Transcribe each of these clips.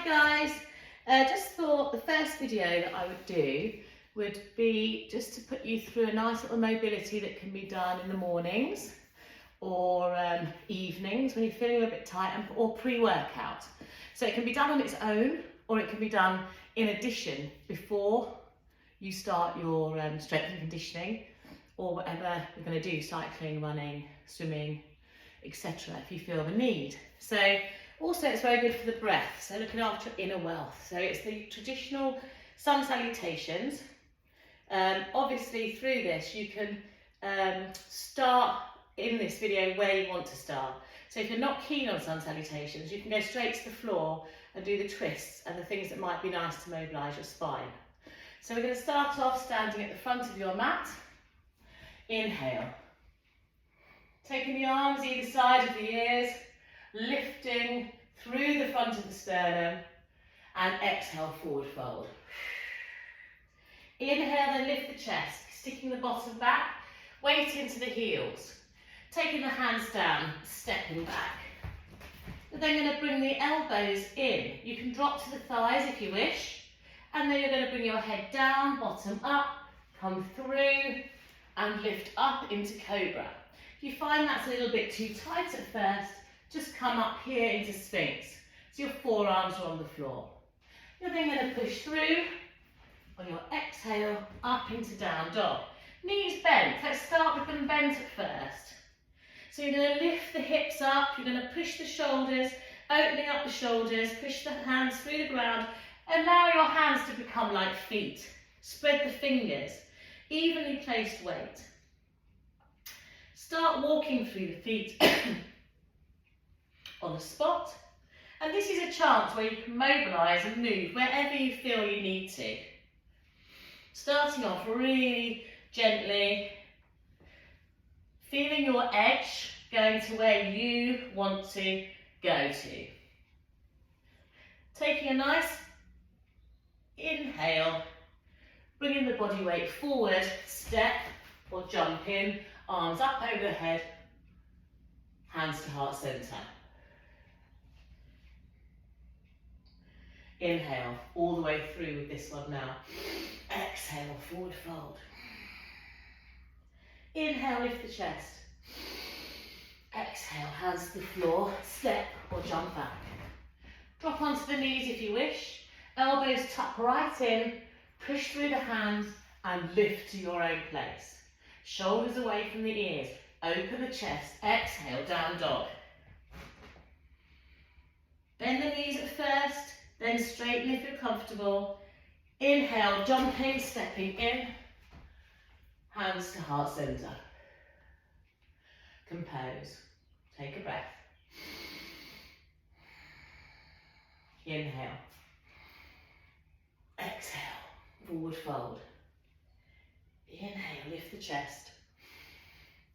guys, just thought the first video that I would do would be just to put you through a nice little mobility that can be done in the mornings or evenings when you're feeling a bit tight, or pre-workout. So it can be done on its own, or it can be done in addition before you start your strength and conditioning, or whatever you're going to do, cycling, running, swimming, etc. if you feel the need. So also it's very good for the breath, so looking after your inner wealth. So it's the traditional sun salutations. Obviously through this you can start in this video where you want to start. So if you're not keen on sun salutations, you can go straight to the floor and do the twists and the things that might be nice to mobilise your spine. So we're going to start off standing at the front of your mat. Inhale. Taking the arms either side of the ears, lifting through the front of the sternum, and exhale, forward fold. Inhale, then lift the chest, sticking the bottom back, weight into the heels. Taking the hands down, stepping back. You're then going to bring the elbows in. You can drop to the thighs if you wish, and then you're going to bring your head down, bottom up, come through, and lift up into cobra. If you find that's a little bit too tight at first, just come up here into Sphinx. So your forearms are on the floor. You're then going to push through on your exhale up into down dog. Knees bent. Let's start with them bent at first. So you're going to lift the hips up, you're going to push the shoulders, opening up the shoulders, push the hands through the ground. Allow your hands to become like feet. Spread the fingers. Evenly placed weight. Start walking through the feet on the spot. And this is a chance where you can mobilise and move wherever you feel you need to. Starting off really gently, feeling your edge going to where you want to go to. Taking a nice inhale, bringing the body weight forward, step or jump in, arms up over the head, hands to heart centre. Inhale, all the way through with this one now. Exhale, forward fold. Inhale, lift the chest. Exhale, hands to the floor, step or jump back. Drop onto the knees if you wish. Elbows tuck right in, push through the hands and lift to your own place. Shoulders away from the ears. Open the chest. Exhale, down dog. Bend the knees at first, then straighten if you're comfortable. Inhale, jumping, stepping in. Hands to heart centre. Compose. Take a breath. Inhale. Exhale, forward fold. Inhale, lift the chest.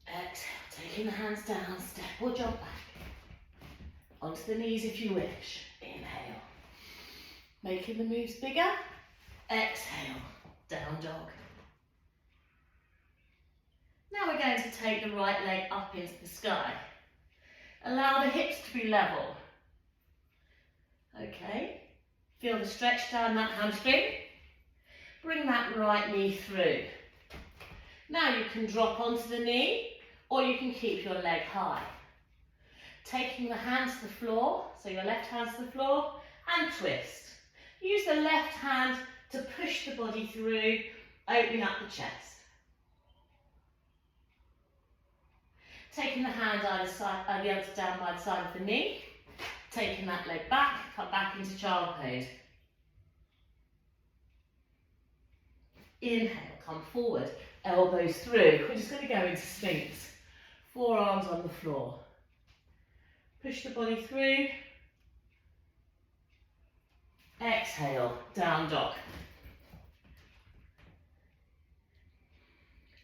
Exhale, taking the hands down, step or jump back. Onto the knees if you wish. Inhale. Making the moves bigger. Exhale, down dog. Now we're going to take the right leg up into the sky. Allow the hips to be level. Okay. Feel the stretch down that hamstring. Bring that right knee through. Now you can drop onto the knee, or you can keep your leg high. Taking the hands to the floor, so your left hand to the floor, and twist. Use the left hand to push the body through, opening up the chest. Taking the hand either side, the other down by the side of the knee. Taking that leg back, come back into child pose. Inhale, come forward, elbows through. We're just going to go into Sphinx. Forearms on the floor. Push the body through. Exhale, down dog.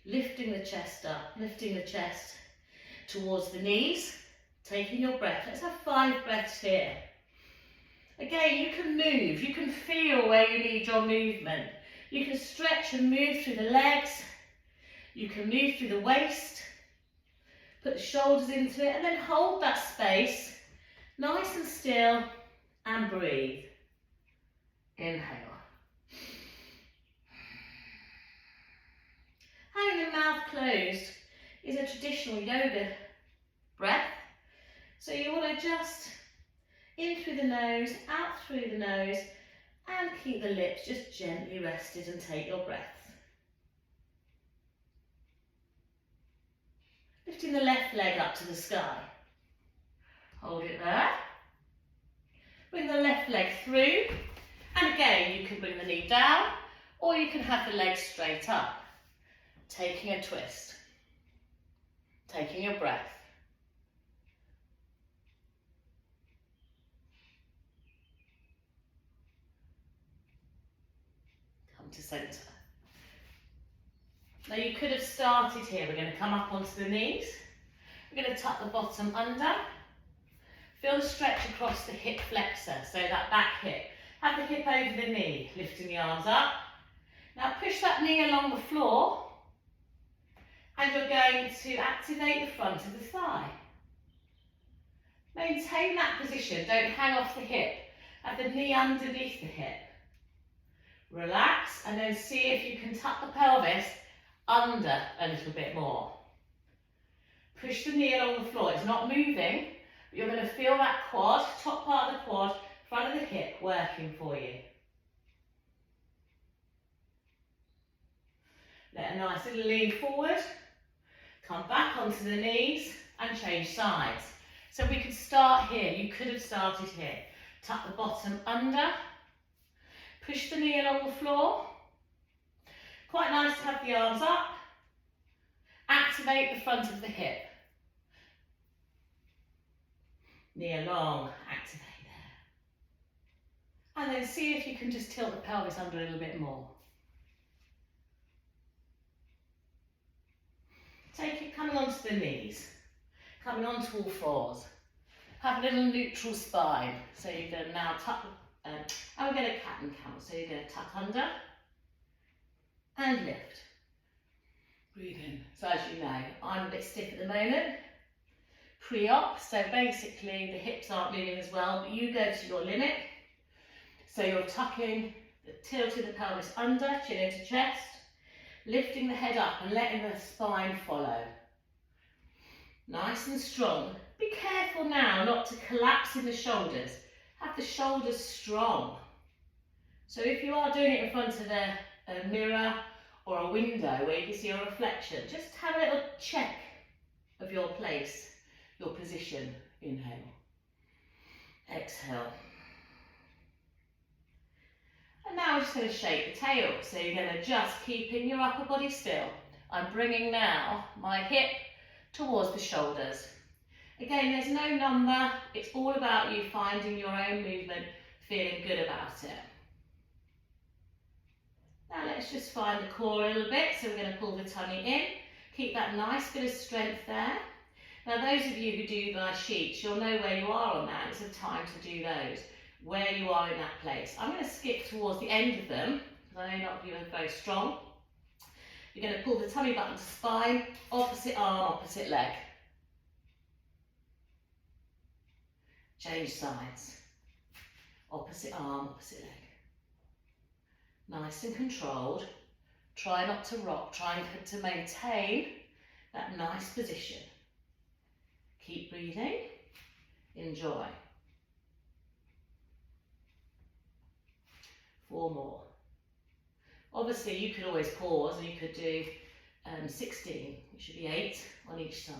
Lifting the chest up, lifting the chest towards the knees. Taking your breath. Let's have 5 breaths here. Again, you can move. You can feel where you need your movement. You can stretch and move through the legs. You can move through the waist. Put the shoulders into it and then hold that space. Nice and still and breathe. Inhale. Having the mouth closed is a traditional yoga breath. So you want to just in through the nose, out through the nose, and keep the lips just gently rested and take your breath. Lifting the left leg up to the sky. Hold it there. Bring the left leg through. And again, you can bring the knee down, or you can have the leg straight up. Taking a twist. Taking a breath. Come to centre. Now you could have started here. We're going to come up onto the knees. We're going to tuck the bottom under. Feel the stretch across the hip flexor, so that back hip. Have the hip over the knee, lifting the arms up. Now push that knee along the floor, and you're going to activate the front of the thigh. Maintain that position, don't hang off the hip. Have the knee underneath the hip. Relax, and then see if you can tuck the pelvis under a little bit more. Push the knee along the floor, it's not moving, but you're going to feel that quad, top part of the quad, front of the hip working for you. Let a nice little lean forward, come back onto the knees and change sides. So we could start here, you could have started here. Tuck the bottom under, push the knee along the floor. Quite nice to have the arms up. Activate the front of the hip. Knee along, activate there. And then see if you can just tilt the pelvis under a little bit more. Take it coming onto the knees, coming onto all fours. Have a little neutral spine. So you're going to now tuck, and we're going to cat and camel. So you're going to tuck under and lift. Breathe in. So as you know, I'm a bit stiff at the moment. Pre-op, so basically the hips aren't moving as well, but you go to your limit. So you're tucking, tilting the pelvis under, chin into chest, lifting the head up and letting the spine follow. Nice and strong. Be careful now not to collapse in the shoulders. Have the shoulders strong. So if you are doing it in front of a mirror or a window where you can see your reflection, just have a little check of your place, your position. Inhale. Exhale. And now we're just going to shape the tail. So you're going to just keeping your upper body still. I'm bringing now my hip towards the shoulders. Again, there's no number. It's all about you finding your own movement, feeling good about it. Now let's just find the core a little bit. So we're going to pull the tummy in. Keep that nice bit of strength there. Now those of you who do my sheets, you'll know where you are on that. It's a time to do those, where you are in that place. I'm going to skip towards the end of them, because I know not of you are very strong. You're going to pull the tummy button to spine, opposite arm, opposite leg. Change sides. Opposite arm, opposite leg. Nice and controlled. Try not to rock, trying to maintain that nice position. Keep breathing. Enjoy. 4 more. Obviously you could always pause and you could do 16, which should be 8 on each side.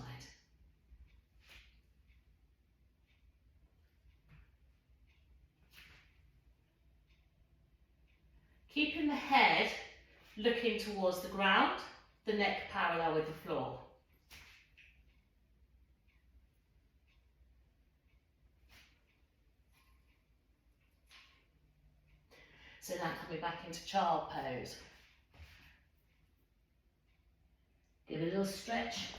Keeping the head looking towards the ground, the neck parallel with the floor. So now coming back into child pose. Give it a little stretch.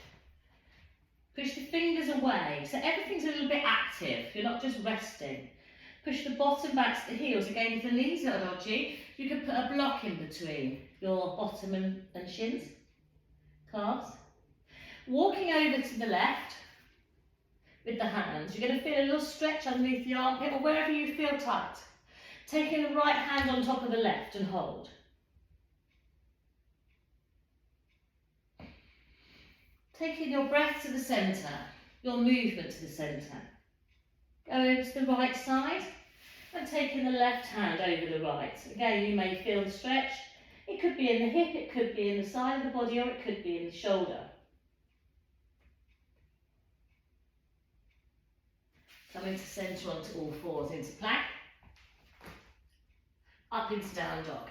Push the fingers away, so everything's a little bit active. You're not just resting. Push the bottom back to the heels. Again, if the knees are dodgy, you can put a block in between your bottom and shins, calves. Walking over to the left with the hands, you're going to feel a little stretch underneath the armpit or wherever you feel tight. Taking the right hand on top of the left and hold. Taking your breath to the centre, your movement to the centre. Go over to the right side and taking the left hand over the right. Again, you may feel the stretch. It could be in the hip, it could be in the side of the body, or it could be in the shoulder. Coming to centre onto all fours into plank. Up into down dog.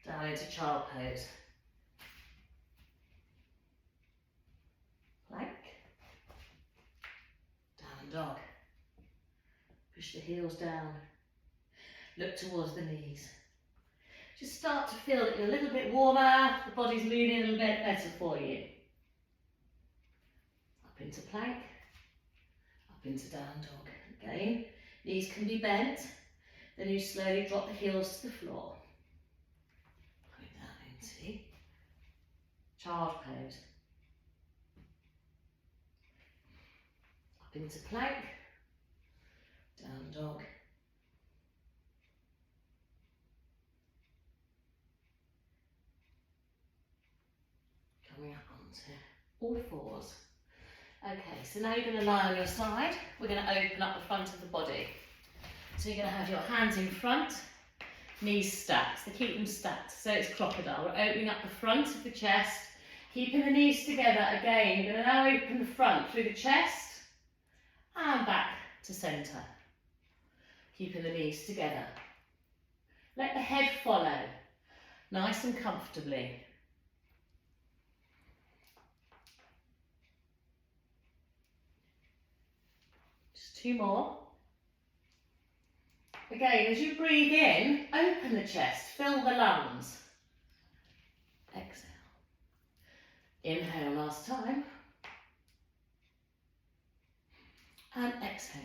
Down into child pose. Plank. Down dog. Push the heels down. Look towards the knees. Just start to feel that you're a little bit warmer, the body's moving a little bit better for you. Up into plank. Up into down dog. Again, knees can be bent. Then you slowly drop the heels to the floor. Coming down into child pose. Up into plank. Down dog. Coming up onto all fours. Okay, so now you're going to lie on your side. We're going to open up the front of the body. So you're going to have your hands in front, knees stacked. So keep them stacked. So it's crocodile. We're opening up the front of the chest, keeping the knees together. Again, you're going to now open the front through the chest and back to centre. Keeping the knees together. Let the head follow, nice and comfortably. Just two more. Again, as you breathe in, open the chest, fill the lungs. Exhale. Inhale last time. And exhale.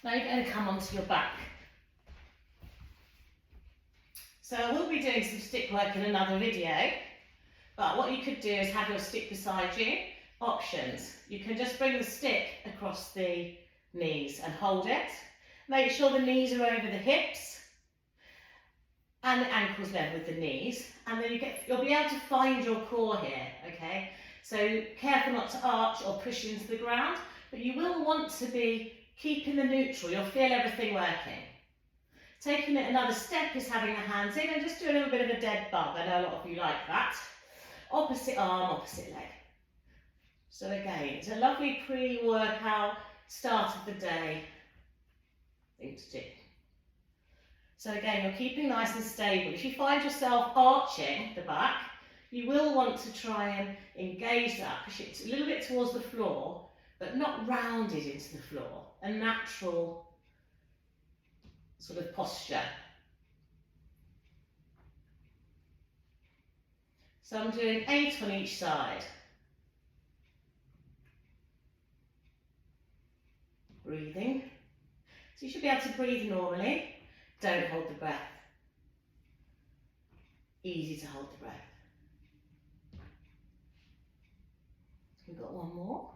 Now you're going to come onto your back. So I will be doing some stick work in another video, but what you could do is have your stick beside you. Options. You can just bring the stick across the knees and hold it. Make sure the knees are over the hips and the ankles level with the knees, and then you'll be able to find your core here, okay? So careful not to arch or push into the ground, but you will want to be keeping the neutral. You'll feel everything working. Taking it another step is having the hands in and just do a little bit of a dead bug. I know a lot of you like that. Opposite arm, opposite leg. So again, it's a lovely pre-workout, start of the day thing to do. So again, you're keeping nice and stable. If you find yourself arching the back, you will want to try and engage that, push it a little bit towards the floor, but not rounded into the floor. A natural sort of posture. So I'm doing 8 on each side. Breathing. So you should be able to breathe normally. Don't hold the breath. Easy to hold the breath. We've got one more.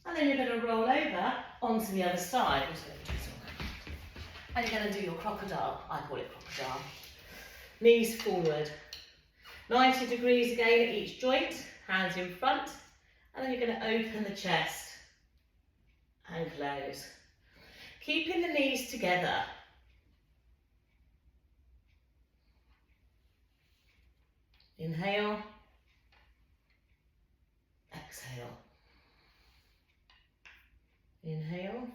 And then you're going to roll over onto the other side. And you're going to do your crocodile. I call it crocodile. Knees forward. 90 degrees again at each joint. Hands in front. And then you're going to open the chest and close. Keeping the knees together. Inhale. Exhale. Inhale.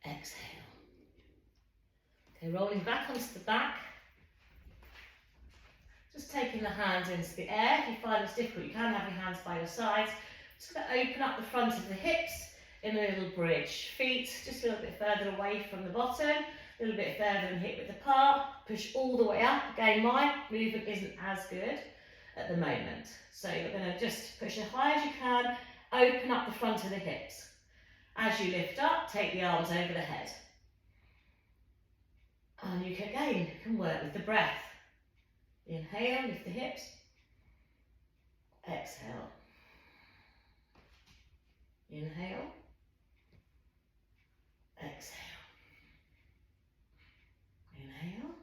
Exhale. Okay, rolling back onto the back. Just taking the hands into the air. If you find it's difficult, you can have your hands by your sides. Just going to open up the front of the hips in a little bridge. Feet just a little bit further away from the bottom, a little bit further than hip width apart. Push all the way up. Again, my movement isn't as good at the moment. So you're going to just push as high as you can, open up the front of the hips. As you lift up, take the arms over the head. And you can, again, work with the breath. Inhale, lift the hips. Exhale. Inhale. Exhale. Inhale.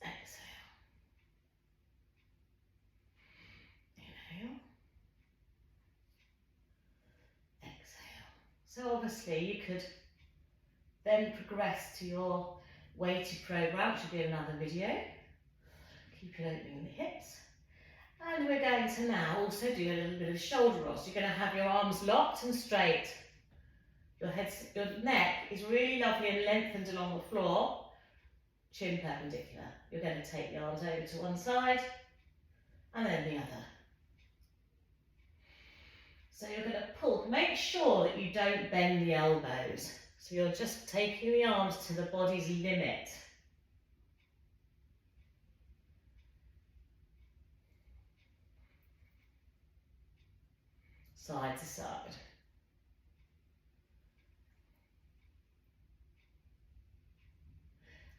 Exhale. Inhale. Exhale. So obviously you could then progress to your weighted program, which will be another video. Keep it opening the hips. And we're going to now also do a little bit of shoulder rolls. You're going to have your arms locked and straight. Your neck is really lovely and lengthened along the floor, chin perpendicular. You're going to take the arms over to one side and then the other. So you're going to pull. Make sure that you don't bend the elbows. So you're just taking the arms to the body's limit. Side to side.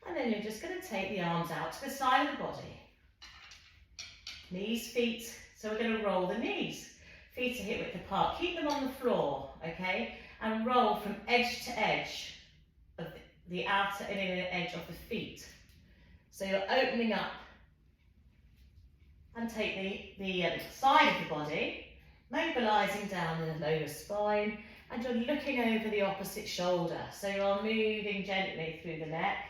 And then you're just going to take the arms out to the side of the body. Knees, feet. So we're going to roll the knees. Feet are hip width apart. Keep them on the floor, okay? And roll from edge to edge of the outer and inner edge of the feet. So you're opening up and take the side of the body, mobilising down the lower spine, and you're looking over the opposite shoulder. So you're moving gently through the neck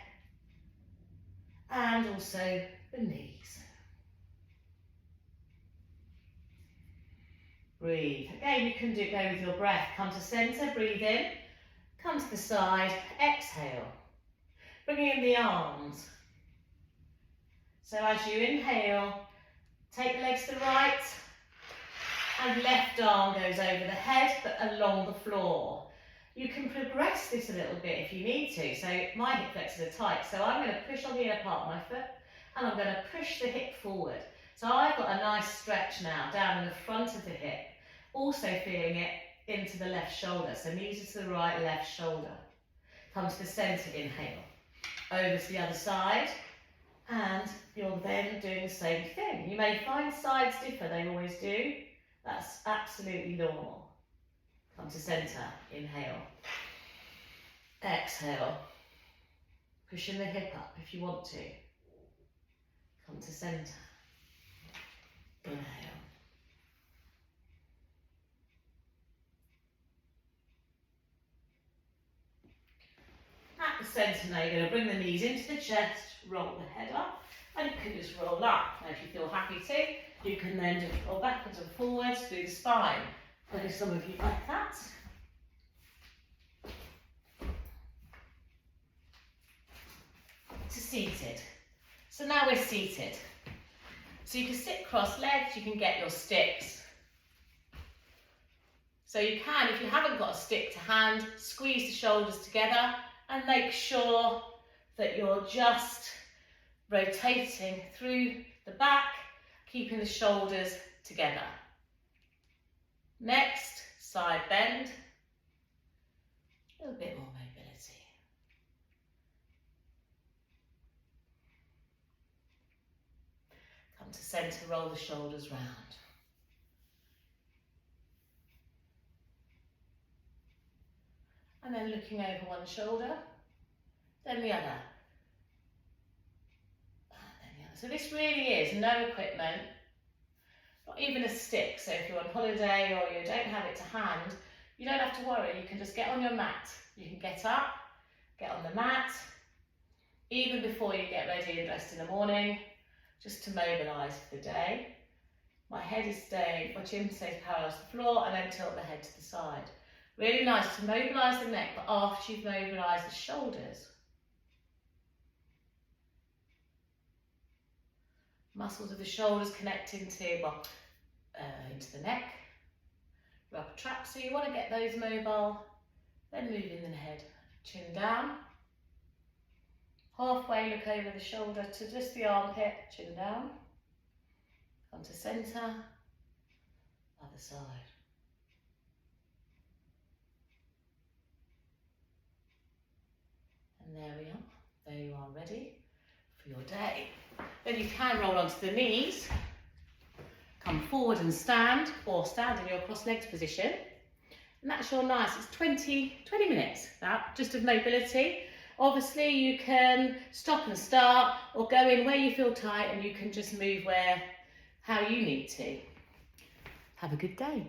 and also the knees. Breathe. Again, you can go with your breath. Come to centre, breathe in. Come to the side, exhale. Bringing in the arms. So as you inhale, take the legs to the right and left arm goes over the head but along the floor. You can progress this a little bit if you need to. So my hip flexors are tight, so I'm going to push on the inner part of my foot and I'm going to push the hip forward. So I've got a nice stretch now down in the front of the hip, also feeling it into the left shoulder. So knees are to the right, left shoulder. Come to the centre, inhale. Over to the other side, and you're then doing the same thing. You may find sides differ, they always do. That's absolutely normal. Come to centre, inhale. Exhale. Pushing the hip up if you want to. Come to centre. Inhale. At the centre now, you're going to bring the knees into the chest, roll the head up, and you can just roll up. Now if you feel happy to, you can then just roll backwards and forwards through the spine. Maybe some of you like that. To seated. So now we're seated. So you can sit cross-legged, you can get your sticks. So you can, if you haven't got a stick to hand, squeeze the shoulders together and make sure that you're just rotating through the back, keeping the shoulders together. Next, side bend. A little bit more mobility. Come to centre, roll the shoulders round. And then looking over one shoulder, then the other. And then the other. So this really is no equipment, not even a stick. So if you're on holiday or you don't have it to hand, you don't have to worry. You can just get on your mat. You can get up, get on the mat, even before you get ready and dressed in the morning, just to mobilise for the day. My head is staying, my chin stays parallel to the floor, and then tilt the head to the side. Really nice to mobilise the neck, but after you've mobilised the shoulders. Muscles of the shoulders connect into the neck, your upper trap, so you want to get those mobile, then moving the head, chin down. Halfway look over the shoulder to just the armpit, chin down. Come to centre, other side. And there we are. There you are, ready for for your day. Then you can roll onto the knees, come forward and stand, or stand in your cross-legged position. And that's your nice, it's 20 minutes, that, just of mobility. Obviously you can stop and start, or go in where you feel tight, and you can just move how you need to. Have a good day.